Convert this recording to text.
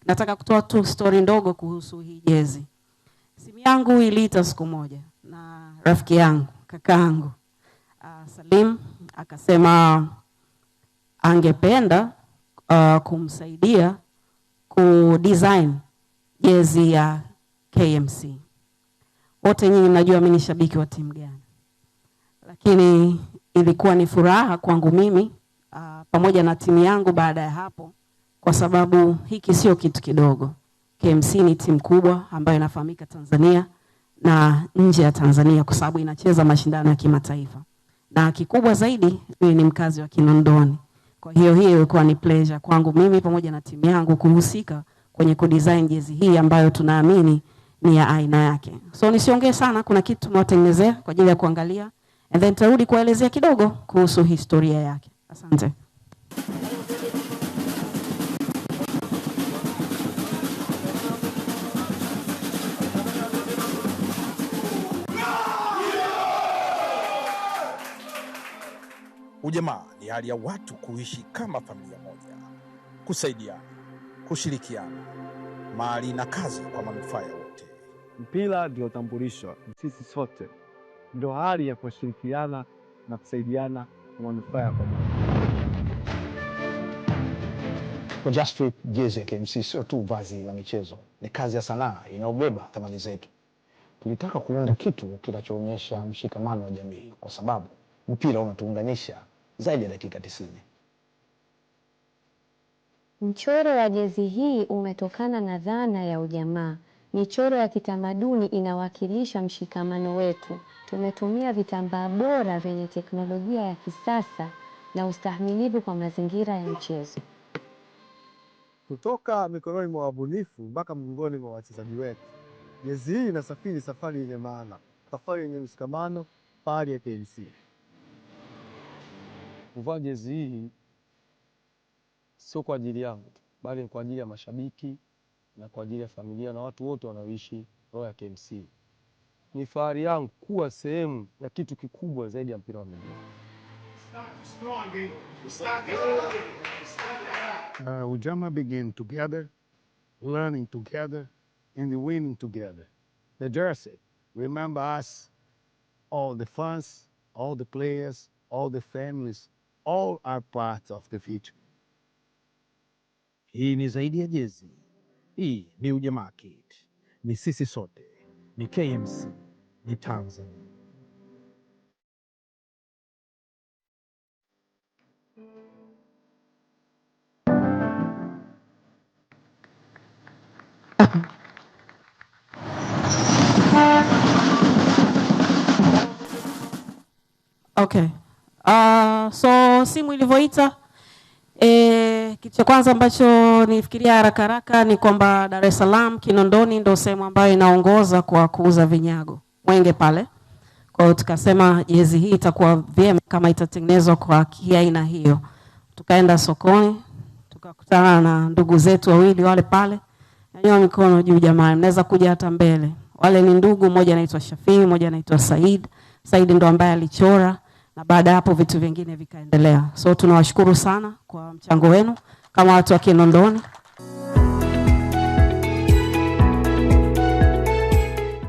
nataka kutoa tu story ndogo kuhusu hii jezi. Simu yangu iliita siku moja na rafiki yangu, kakaangu Salim, akasema angependa kumsaidia kudesign jezi ya KMC. Wote nyinyi mnajua mimi ni shabiki wa timu gani. Lakini ilikuwa ni furaha kwangu mimi pamoja na timu yangu baada ya hapo, kwa sababu hiki sio kitu kidogo. KMC ni timu kubwa ambayo inafahamika Tanzania na nje ya Tanzania kwa sababu inacheza mashindano ya kimataifa. Na kikubwa zaidi ni mkazi wa Kinondoni. Kwa hiyo ilikuwa ni pleasure kwangu mimi pamoja na timu yangu kuhusika kwenye kudesign jezi hii ambayo tunaamini ni ya aina yake. So nisiongee sana, kuna kitu tumewatengenezea kwa ajili ya kuangalia and then tarudi kuelezea kidogo kuhusu historia yake. Asante. Ujamaa ni hali ya watu kuishi kama familia moja, kusaidiana, kushirikiana, mali na kazi kwa manufaa ya wote. Mpira ndio utambulisho, sisi sote ndio hali ya kushirikiana na kusaidiana kwa manufaa ya pamoja. Kwa Just Flip, jezi ya KMC sio tu vazi la michezo, ni kazi ya sanaa inayobeba thamani zetu. Tulitaka kuunda kitu kinachoonyesha mshikamano wa jamii, kwa sababu mpira unatuunganisha zaidi ya dakika 90. Mchoro wa jezi hii umetokana na dhana ya ujamaa. Michoro ya kitamaduni inawakilisha mshikamano wetu. Tumetumia vitambaa bora vyenye teknolojia ya kisasa na ustahimilivu kwa mazingira ya mchezo. Kutoka mikononi mwa wabunifu mpaka mgongoni mwa wachezaji wetu, jezi hii inasafiri safari yenye maana, safari yenye mshikamano, fahari ya KMC. Kuvaa jezi hii sio kwa ajili yangu, bali ni kwa ajili ya mashabiki na kwa ajili ya familia na watu wote wanaoishi roho ya KMC. Ni fahari yangu kuwa sehemu ya kitu kikubwa zaidi ya mpira wa miguu. Ujamaa begin together, learning together, and winning together. The jersey remember us, all the fans, all the players, all the families, all are part of the future. Hii ni zaidi ya jezi. Hii ni ujamaa kit. Ni sisi sote. Ni KMC. Ni Tanzania. Okay. So simu ilivyoita, kitu cha kwanza ambacho nifikiria haraka ni kwamba Dar es Salaam Kinondoni ndio sehemu ambayo inaongoza kwa kuuza vinyago. Mwenge pale. Kwa hiyo tukasema jezi hii itakuwa vyema kama itatengenezwa kwa aina hiyo. Tukaenda sokoni, tukakutana na ndugu zetu wawili wale pale. Nyanyua mikono juu jamani, mnaweza kuja hata mbele. Wale ni ndugu, mmoja anaitwa Shafii, mmoja anaitwa Said. Said ndo ambaye alichora na baada hapo vitu vingine vikaendelea. So tunawashukuru sana kwa mchango wenu kama watu wa Kinondoni.